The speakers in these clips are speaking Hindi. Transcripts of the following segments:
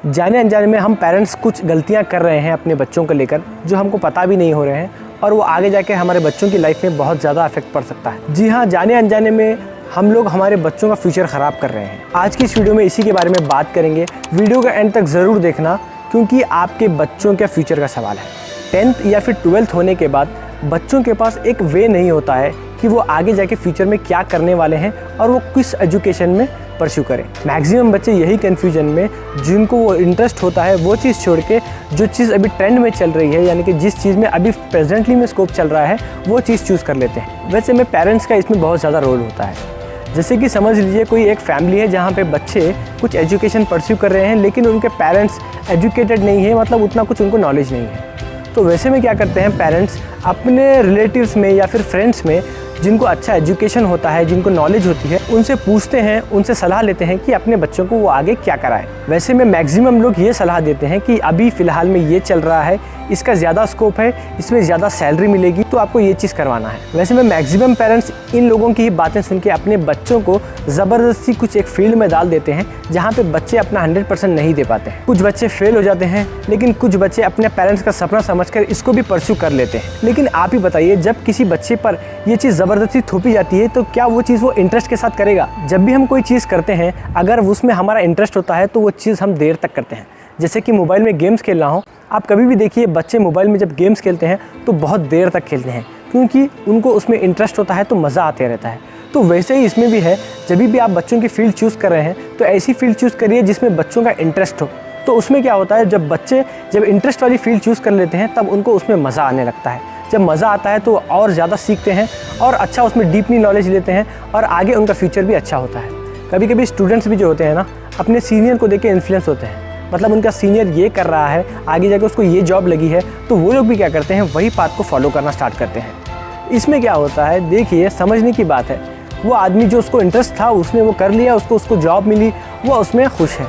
जाने अनजाने में हम पेरेंट्स कुछ गलतियां कर रहे हैं अपने बच्चों को लेकर जो हमको पता भी नहीं हो रहे हैं और वो आगे जाके हमारे बच्चों की लाइफ में बहुत ज़्यादा इफेक्ट पड़ सकता है। जी हाँ, जाने अनजाने में हम लोग हमारे बच्चों का फ्यूचर ख़राब कर रहे हैं। आज की इस वीडियो में इसी के बारे में बात करेंगे। वीडियो का एंड तक ज़रूर देखना क्योंकि आपके बच्चों के फ्यूचर का सवाल है। 10th या फिर 12th होने के बाद बच्चों के पास एक वे नहीं होता है कि वो आगे जाके फ्यूचर में क्या करने वाले हैं और वो किस एजुकेशन में परस्यू करें। मैक्सिमम बच्चे यही कन्फ्यूजन में जिनको वो इंटरेस्ट होता है वो चीज़ छोड़ के जो चीज़ अभी ट्रेंड में चल रही है, यानी कि जिस चीज़ में अभी प्रेजेंटली में स्कोप चल रहा है वो चीज़ चूज़ कर लेते हैं। वैसे में पेरेंट्स का इसमें बहुत ज़्यादा रोल होता है। जैसे कि समझ लीजिए कोई एक फैमिली है जहाँ पे बच्चे कुछ एजुकेशन परस्यू कर रहे हैं लेकिन उनके पेरेंट्स एजुकेटेड नहीं है, मतलब उतना कुछ उनको नॉलेज नहीं है। तो वैसे में क्या करते हैं पेरेंट्स अपने रिलेटिव्स में या फिर फ्रेंड्स में जिनको अच्छा एजुकेशन होता है, जिनको नॉलेज होती है, उनसे पूछते हैं, उनसे सलाह लेते हैं कि अपने बच्चों को वो आगे क्या कराएं। वैसे में मैक्सिमम लोग ये सलाह देते हैं कि अभी फ़िलहाल में ये चल रहा है, इसका ज़्यादा स्कोप है, इसमें ज़्यादा सैलरी मिलेगी, तो आपको ये चीज़ करवाना है। वैसे में मैक्सिमम पेरेंट्स इन लोगों की ही बातें सुन के अपने बच्चों को ज़बरदस्ती कुछ एक फील्ड में डाल देते हैं जहाँ पे बच्चे अपना 100% नहीं दे पाते हैं। कुछ बच्चे फेल हो जाते हैं लेकिन कुछ बच्चे अपने पेरेंट्स का सपना समझकर इसको भी परस्यू कर लेते हैं। लेकिन आप ही बताइए, जब किसी बच्चे पर ये चीज़ ज़बरदस्ती थोपी जाती है तो क्या वो चीज़ वो इंटरेस्ट के साथ करेगा? जब भी हम कोई चीज़ करते हैं अगर उसमें हमारा इंटरेस्ट होता है तो वो चीज़ हम देर तक करते हैं। जैसे कि मोबाइल में गेम्स खेलना हो, आप कभी भी देखिए बच्चे मोबाइल में जब गेम्स खेलते हैं तो बहुत देर तक खेलते हैं क्योंकि उनको उसमें इंटरेस्ट होता है तो मज़ा आते रहता है। तो वैसे ही इसमें भी है, जब भी आप बच्चों की फील्ड चूज़ कर रहे हैं तो ऐसी फील्ड चूज़ करिए जिसमें बच्चों का इंटरेस्ट हो। तो उसमें क्या होता है, जब बच्चे इंटरेस्ट वाली फील्ड चूज़ कर लेते हैं तब उनको उसमें मज़ा आने लगता है। जब मज़ा आता है तो और ज़्यादा सीखते हैं और अच्छा उसमें डीपली नॉलेज लेते हैं और आगे उनका फ्यूचर भी अच्छा होता है। कभी कभी स्टूडेंट्स भी जो होते हैं ना, अपने सीनियर को देख के इन्फ्लुएंस होते हैं, मतलब उनका सीनियर ये कर रहा है, आगे जाके उसको ये जॉब लगी है, तो वो लोग भी क्या करते हैं, वही पाथ को फॉलो करना स्टार्ट करते हैं। इसमें क्या होता है, देखिए समझने की बात है, वो आदमी जो उसको इंटरेस्ट था उसने वो कर लिया, उसको जॉब मिली, वो उसमें खुश है।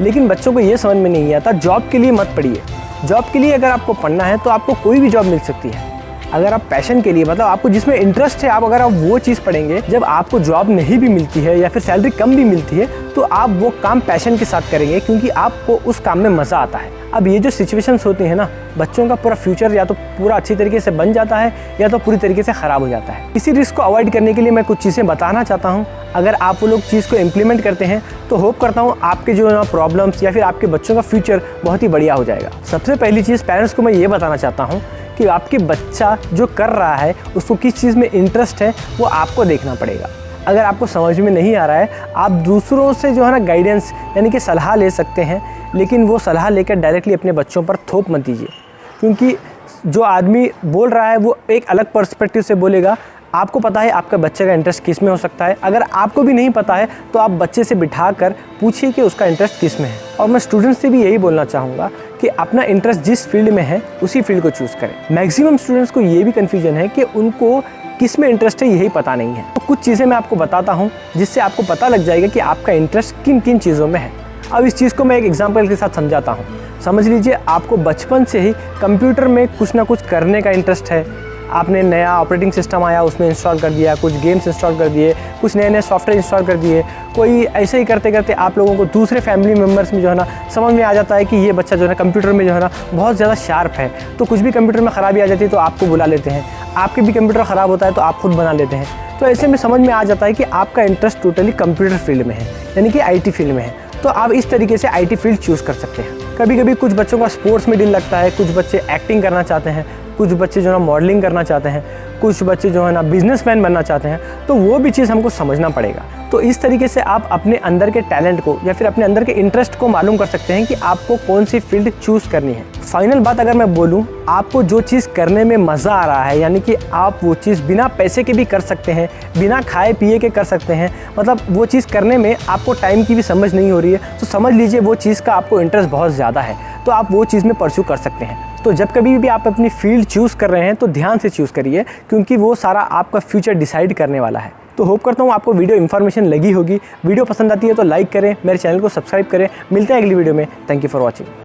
लेकिन बच्चों को ये समझ में नहीं आता, जॉब के लिए मत पढ़िए। जॉब के लिए अगर आपको पढ़ना है तो आपको कोई भी जॉब मिल सकती है। अगर आप पैशन के लिए, मतलब आपको जिसमें इंटरेस्ट है, अगर आप वो चीज़ पढ़ेंगे, जब आपको जॉब नहीं भी मिलती है या फिर सैलरी कम भी मिलती है तो आप वो काम पैशन के साथ करेंगे क्योंकि आपको उस काम में मज़ा आता है। अब ये जो सिचुएशंस होती है ना, बच्चों का पूरा फ्यूचर या तो पूरा अच्छी तरीके से बन जाता है या तो पूरी तरीके से ख़राब हो जाता है। इसी रिस्क को अवॉइड करने के लिए मैं कुछ चीज़ें बताना चाहता हूँ। अगर आप वो लोग चीज़ को इम्प्लीमेंट करते हैं तो होप करता हूँ आपके जो ना प्रॉब्लम्स या फिर आपके बच्चों का फ्यूचर बहुत ही बढ़िया हो जाएगा। सबसे पहली चीज़ पेरेंट्स को मैं ये बताना चाहता हूँ कि आपके बच्चा जो कर रहा है उसको किस चीज़ में इंटरेस्ट है वो आपको देखना पड़ेगा। अगर आपको समझ में नहीं आ रहा है, आप दूसरों से जो है ना गाइडेंस यानी कि सलाह ले सकते हैं, लेकिन वो सलाह लेकर डायरेक्टली अपने बच्चों पर थोप मत दीजिए क्योंकि जो आदमी बोल रहा है वो एक अलग पर्सपेक्टिव से बोलेगा। आपको पता है आपका बच्चे का इंटरेस्ट किस में हो सकता है, अगर आपको भी नहीं पता है तो आप बच्चे से बिठा कर पूछिए कि उसका इंटरेस्ट किस में है। और मैं स्टूडेंट्स से भी यही बोलना चाहूँगा कि अपना इंटरेस्ट जिस फील्ड में है उसी फील्ड को चूज़ करें। मैक्सिमम स्टूडेंट्स को ये भी कन्फ्यूजन है कि उनको किस में इंटरेस्ट है यही पता नहीं है। तो कुछ चीज़ें मैं आपको बताता हूँ जिससे आपको पता लग जाएगा कि आपका इंटरेस्ट किन किन चीज़ों में है। अब इस चीज़ को मैं एक एग्जांपल के साथ समझाता हूँ। समझ लीजिए आपको बचपन से ही कंप्यूटर में कुछ ना कुछ करने का इंटरेस्ट है। आपने नया ऑपरेटिंग सिस्टम आया उसमें इंस्टॉल कर दिया, कुछ गेम्स इंस्टॉल कर दिए, कुछ नए नए सॉफ्टवेयर इंस्टॉल कर दिए। कोई ऐसे ही करते करते आप लोगों को दूसरे फैमिली मेम्बर्स में जो है ना समझ में आ जाता है कि ये बच्चा जो है ना कंप्यूटर में जो है ना बहुत ज़्यादा शार्प है, तो कुछ भी कंप्यूटर में ख़राबी आ जाती है तो आपको बुला लेते हैं। आपके भी कंप्यूटर ख़राब होता है तो आप खुद बना लेते हैं। तो ऐसे में समझ में आ जाता है कि आपका इंटरेस्ट टोटली कंप्यूटर फील्ड में है, यानी कि IT फील्ड में है। तो आप इस तरीके से IT फील्ड चूज़ कर सकते हैं। कभी कभी कुछ बच्चों का स्पोर्ट्स में दिल लगता है, कुछ बच्चे एक्टिंग करना चाहते हैं, कुछ बच्चे जो है ना मॉडलिंग करना चाहते हैं, कुछ बच्चे जो है ना बिजनेसमैन बनना चाहते हैं, तो वो भी चीज़ हमको समझना पड़ेगा। तो इस तरीके से आप अपने अंदर के टैलेंट को या फिर अपने अंदर के इंटरेस्ट को मालूम कर सकते हैं कि आपको कौन सी फील्ड चूज़ करनी है। फाइनल बात अगर मैं बोलूँ, आपको जो चीज़ करने में मज़ा आ रहा है, यानी कि आप वो चीज़ बिना पैसे के भी कर सकते हैं, बिना खाए पिए के कर सकते हैं, मतलब वो चीज़ करने में आपको टाइम की भी समझ नहीं हो रही है, तो समझ लीजिए वो चीज़ का आपको इंटरेस्ट बहुत ज़्यादा है, तो आप वो चीज़ में परस्यू कर सकते हैं। तो जब कभी भी आप अपनी फील्ड चूज़ कर रहे हैं तो ध्यान से चूज़ करिए क्योंकि वो सारा आपका फ्यूचर डिसाइड करने वाला है। तो होप करता हूँ आपको वीडियो इन्फॉर्मेशन लगी होगी। वीडियो पसंद आती है तो लाइक करें, मेरे चैनल को सब्सक्राइब करें। मिलते हैं अगली वीडियो में। Thank you for watching.